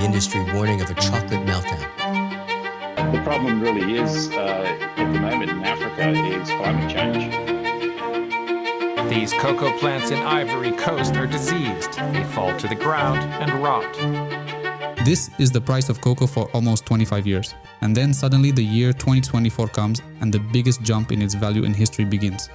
Industry warning of a chocolate meltdown. The problem really is, at the moment in Africa, is climate change. These cocoa plants in Ivory Coast are diseased. They fall to the ground and rot. This is the price of cocoa for almost 25 years. And then suddenly the year 2024 comes and the biggest jump in its value in history begins.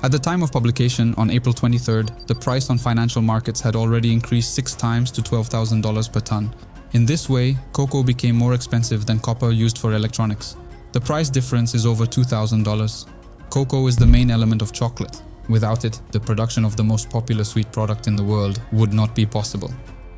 At the time of publication, on April 23rd, the price on financial markets had already increased 6 times to $12,000 per ton. In this way, cocoa became more expensive than copper used for electronics. The price difference is over $2,000. Cocoa is the main element of chocolate. Without it, the production of the most popular sweet product in the world would not be possible.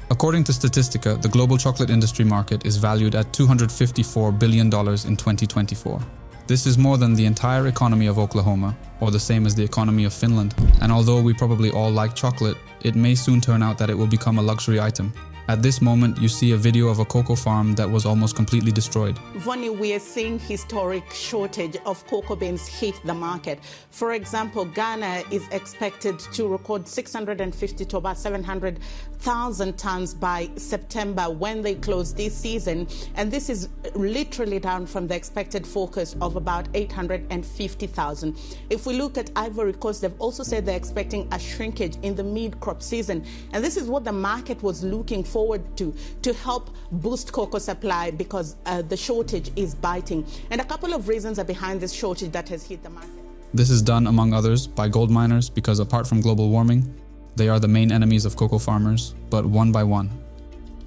According to Statistica, the global chocolate industry market is valued at $254 billion in 2024. This is more than the entire economy of Oklahoma, or the same as the economy of Finland. And although we probably all like chocolate, it may soon turn out that it will become a luxury item. At this moment, you see a video of a cocoa farm that was almost completely destroyed. Vonnie, we are seeing historic shortage of cocoa beans hit the market. For example, Ghana is expected to record 650 to about 700,000 tons by September when they close this season. And this is literally down from the expected forecast of about 850,000. If we look at Ivory Coast, they've also said they're expecting a shrinkage in the mid-crop season. And this is what the market was looking forward to help boost cocoa supply because the shortage is biting. And a couple of reasons are behind this shortage that has hit the market. This is done, among others, by gold miners because apart from global warming, they are the main enemies of cocoa farmers, but one by one.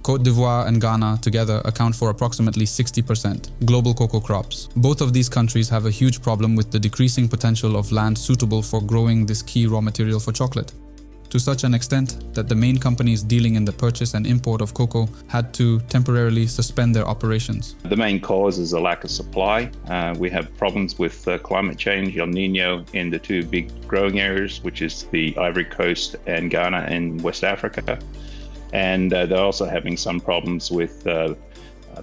Côte d'Ivoire and Ghana together account for approximately 60% global cocoa crops. Both of these countries have a huge problem with the decreasing potential of land suitable for growing this key raw material for chocolate, to such an extent that the main companies dealing in the purchase and import of cocoa had to temporarily suspend their operations. The main cause is a lack of supply. We have problems with climate change, El-Nino in the 2 big growing areas, which is the Ivory Coast and Ghana in West Africa. And they're also having some problems with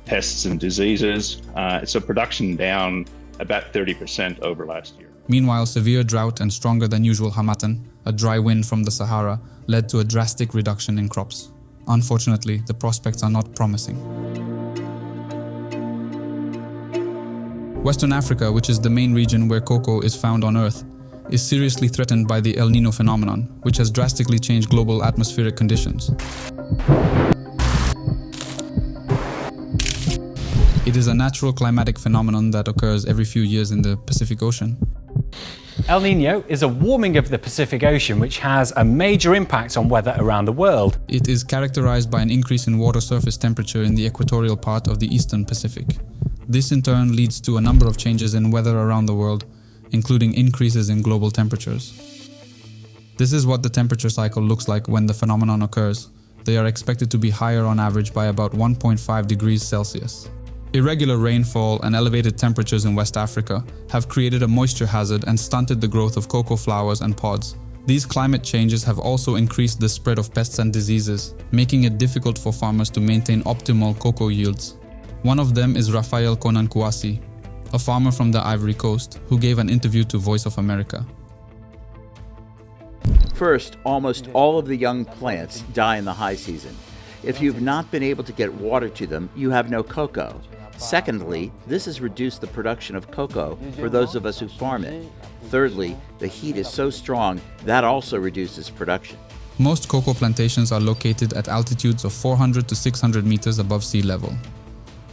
pests and diseases. So production down about 30% over last year. Meanwhile, severe drought and stronger than usual harmattan, a dry wind from the Sahara, led to a drastic reduction in crops. Unfortunately, the prospects are not promising. Western Africa, which is the main region where cocoa is found on Earth, is seriously threatened by the El-Nino phenomenon, which has drastically changed global atmospheric conditions. It is a natural climatic phenomenon that occurs every few years in the Pacific Ocean. El-Nino is a warming of the Pacific Ocean which has a major impact on weather around the world. It is characterized by an increase in water surface temperature in the equatorial part of the eastern Pacific. This in turn leads to a number of changes in weather around the world, including increases in global temperatures. This is what the temperature cycle looks like when the phenomenon occurs. They are expected to be higher on average by about 1.5 degrees Celsius. Irregular rainfall and elevated temperatures in West Africa have created a moisture hazard and stunted the growth of cocoa flowers and pods. These climate changes have also increased the spread of pests and diseases, making it difficult for farmers to maintain optimal cocoa yields. One of them is Raphael Konan Kouassi, a farmer from the Ivory Coast, who gave an interview to Voice of America. First, almost all of the young plants die in the high season. If you've not been able to get water to them, you have no cocoa. Secondly, this has reduced the production of cocoa for those of us who farm it. Thirdly, the heat is so strong that also reduces production. Most cocoa plantations are located at altitudes of 400 to 600 meters above sea level.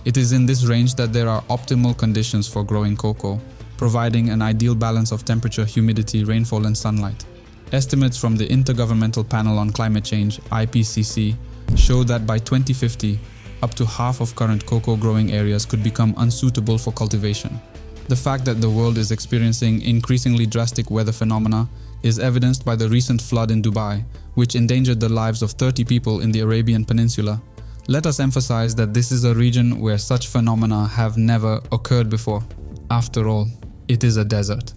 It is in this range that there are optimal conditions for growing cocoa, providing an ideal balance of temperature, humidity, rainfall, and sunlight. Estimates from the Intergovernmental Panel on Climate Change, IPCC, show that by 2050, up to half of current cocoa growing areas could become unsuitable for cultivation. The fact that the world is experiencing increasingly drastic weather phenomena is evidenced by the recent flood in Dubai, which endangered the lives of 30 people in the Arabian Peninsula. Let us emphasize that this is a region where such phenomena have never occurred before. After all, it is a desert.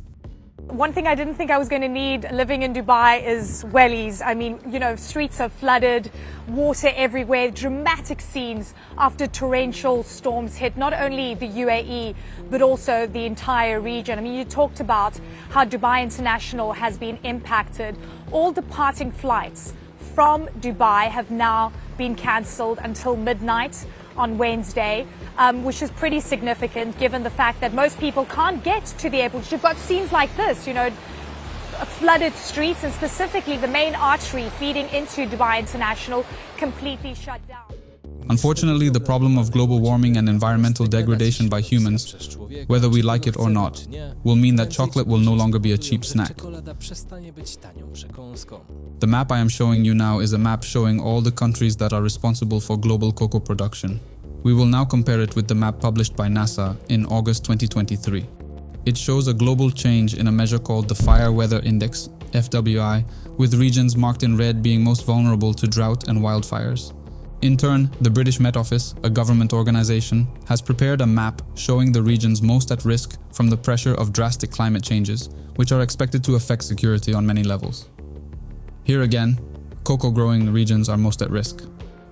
One thing I didn't think I was going to need living in Dubai is wellies. I mean, streets are flooded, water everywhere, dramatic scenes after torrential storms hit not only the UAE, but also the entire region. I mean, you talked about how Dubai International has been impacted. All departing flights from Dubai have now been cancelled until midnight on Wednesday, which is pretty significant given the fact that most people can't get to the airport. You've got scenes like this, flooded streets, and specifically the main artery feeding into Dubai International completely shut down. Unfortunately, the problem of global warming and environmental degradation by humans, whether we like it or not, will mean that chocolate will no longer be a cheap snack. The map I am showing you now is a map showing all the countries that are responsible for global cocoa production. We will now compare it with the map published by NASA in August 2023. It shows a global change in a measure called the Fire Weather Index, FWI, with regions marked in red being most vulnerable to drought and wildfires. In turn, the British Met Office, a government organization, has prepared a map showing the regions most at risk from the pressure of drastic climate changes, which are expected to affect security on many levels. Here again, cocoa growing regions are most at risk.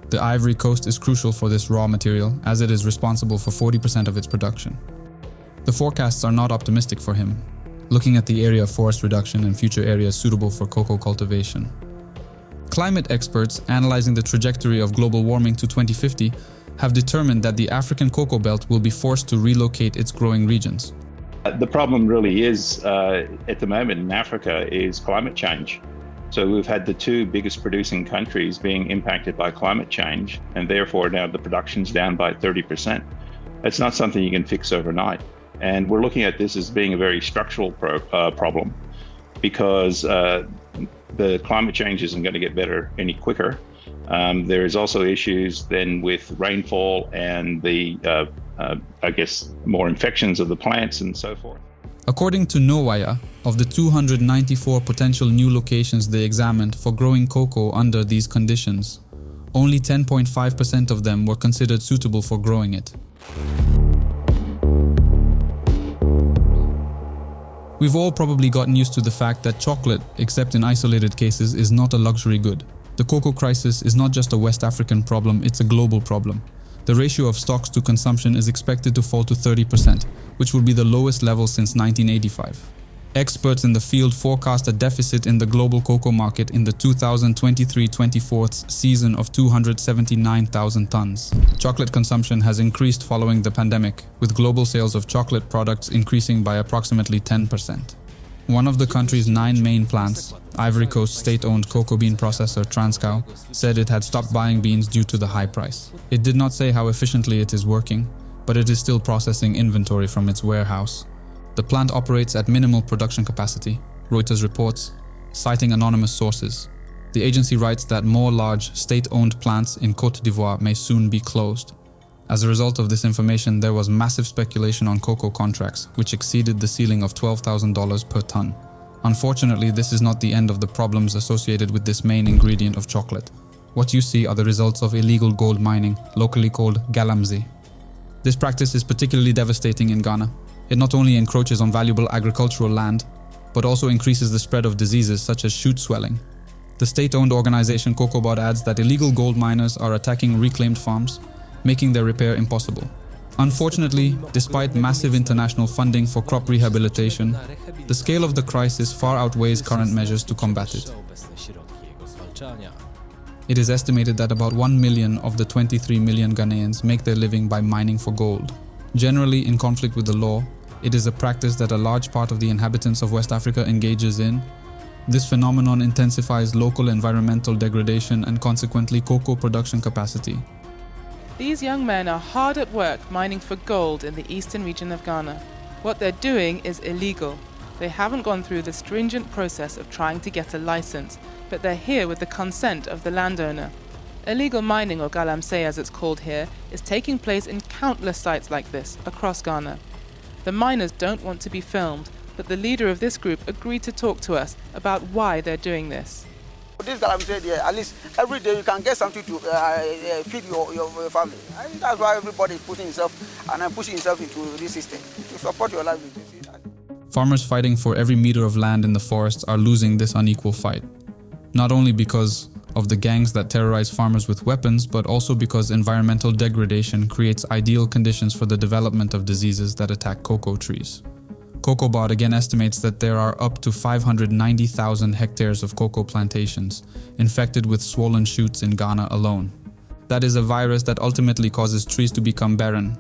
The Ivory Coast is crucial for this raw material, as it is responsible for 40% of its production. The forecasts are not optimistic for him, looking at the area of forest reduction and future areas suitable for cocoa cultivation. Climate experts analyzing the trajectory of global warming to 2050 have determined that the African cocoa belt will be forced to relocate its growing regions. The problem really is, at the moment in Africa, is climate change. So we've had the two biggest producing countries being impacted by climate change, and therefore now the production's down by 30%. It's not something you can fix overnight. And we're looking at this as being a very structural problem, because the climate change isn't going to get better any quicker. There is also issues then with rainfall and the, more infections of the plants and so forth. According to NOAA, of the 294 potential new locations they examined for growing cocoa under these conditions, only 10.5% of them were considered suitable for growing it. We've all probably gotten used to the fact that chocolate, except in isolated cases, is not a luxury good. The cocoa crisis is not just a West African problem, it's a global problem. The ratio of stocks to consumption is expected to fall to 30%, which will be the lowest level since 1985. Experts in the field forecast a deficit in the global cocoa market in the 2023-24 season of 279,000 tons. Chocolate consumption has increased following the pandemic, with global sales of chocolate products increasing by approximately 10%. One of the country's 9 main plants, Ivory Coast state-owned cocoa bean processor Transcow, said it had stopped buying beans due to the high price. It did not say how efficiently it is working, but it is still processing inventory from its warehouse. The plant operates at minimal production capacity, Reuters reports, citing anonymous sources. The agency writes that more large, state-owned plants in Côte d'Ivoire may soon be closed. As a result of this information, there was massive speculation on cocoa contracts, which exceeded the ceiling of $12,000 per ton. Unfortunately, this is not the end of the problems associated with this main ingredient of chocolate. What you see are the results of illegal gold mining, locally called Galamsey. This practice is particularly devastating in Ghana. It not only encroaches on valuable agricultural land, but also increases the spread of diseases such as shoot swelling. The state-owned organization COCOBOD adds that illegal gold miners are attacking reclaimed farms, making their repair impossible. Unfortunately, despite massive international funding for crop rehabilitation, the scale of the crisis far outweighs current measures to combat it. It is estimated that about 1 million of the 23 million Ghanaians make their living by mining for gold. Generally in conflict with the law, it is a practice that a large part of the inhabitants of West Africa engages in. This phenomenon intensifies local environmental degradation and consequently cocoa production capacity. These young men are hard at work mining for gold in the eastern region of Ghana. What they're doing is illegal. They haven't gone through the stringent process of trying to get a license, but they're here with the consent of the landowner. Illegal mining, or Galamsey as it's called here, is taking place in countless sites like this across Ghana. The miners don't want to be filmed, but the leader of this group agreed to talk to us about why they're doing this. This Galamsey here, at least every day you can get something to feed your family. And that's why everybody is pushing himself into this system to support your livelihood. Farmers fighting for every meter of land in the forests are losing this unequal fight. Not only because of the gangs that terrorize farmers with weapons, but also because environmental degradation creates ideal conditions for the development of diseases that attack cocoa trees. COCOBOD again estimates that there are up to 590,000 hectares of cocoa plantations infected with swollen shoots in Ghana alone. That is a virus that ultimately causes trees to become barren.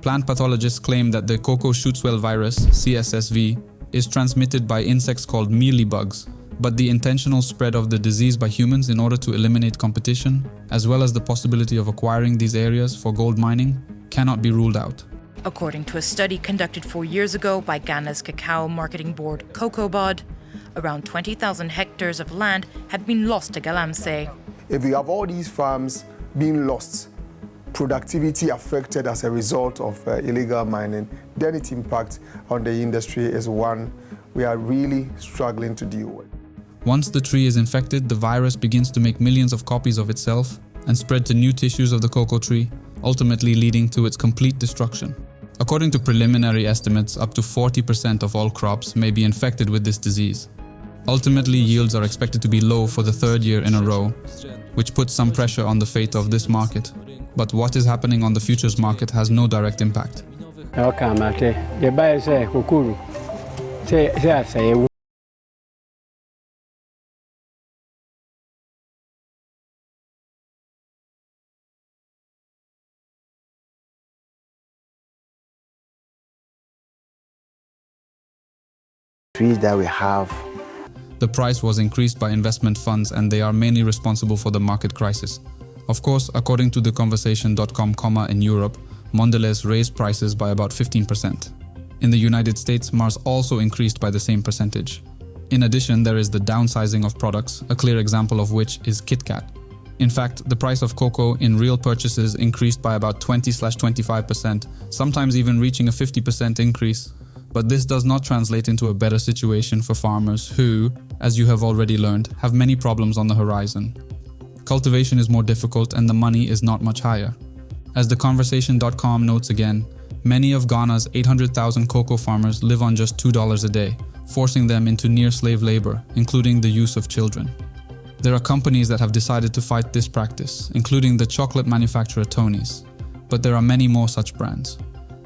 Plant pathologists claim that the cocoa shoot swell virus, CSSV, is transmitted by insects called mealybugs, but the intentional spread of the disease by humans in order to eliminate competition, as well as the possibility of acquiring these areas for gold mining, cannot be ruled out. According to a study conducted 4 years ago by Ghana's cacao marketing board, COCOBOD, around 20,000 hectares of land had been lost to Galamsey. If we have all these farms being lost, productivity affected as a result of illegal mining, then its impact on the industry is one we are really struggling to deal with. Once the tree is infected, the virus begins to make millions of copies of itself and spread to new tissues of the cocoa tree, ultimately leading to its complete destruction. According to preliminary estimates, up to 40% of all crops may be infected with this disease. Ultimately, yields are expected to be low for the third year in a row, which puts some pressure on the fate of this market. But what is happening on the futures market has no direct impact. Trees that we have. The price was increased by investment funds and they are mainly responsible for the market crisis. Of course, according to theconversation.com, in Europe, Mondelez raised prices by about 15%. In the United States, Mars also increased by the same percentage. In addition, there is the downsizing of products, a clear example of which is KitKat. In fact, the price of cocoa in real purchases increased by about 20–25%, sometimes even reaching a 50% increase. But this does not translate into a better situation for farmers who, as you have already learned, have many problems on the horizon. Cultivation is more difficult and the money is not much higher. As theconversation.com notes again, many of Ghana's 800,000 cocoa farmers live on just $2 a day, forcing them into near-slave labor, including the use of children. There are companies that have decided to fight this practice, including the chocolate manufacturer Tony's, but there are many more such brands.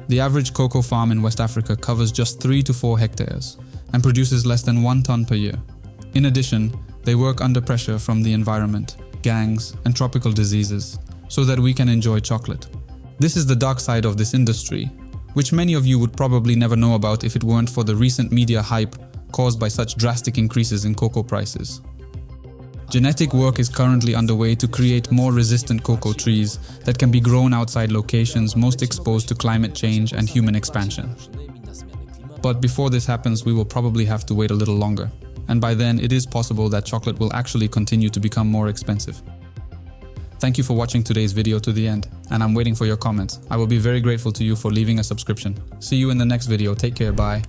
The average cocoa farm in West Africa covers just 3 to 4 hectares and produces less than 1 ton per year. In addition, they work under pressure from the environment, gangs, and tropical diseases, so that we can enjoy chocolate. This is the dark side of this industry, which many of you would probably never know about if it weren't for the recent media hype caused by such drastic increases in cocoa prices. Genetic work is currently underway to create more resistant cocoa trees that can be grown outside locations most exposed to climate change and human expansion. But before this happens, we will probably have to wait a little longer. And by then, it is possible that chocolate will actually continue to become more expensive. Thank you for watching today's video to the end, and I'm waiting for your comments. I will be very grateful to you for leaving a subscription. See you in the next video. Take care. Bye.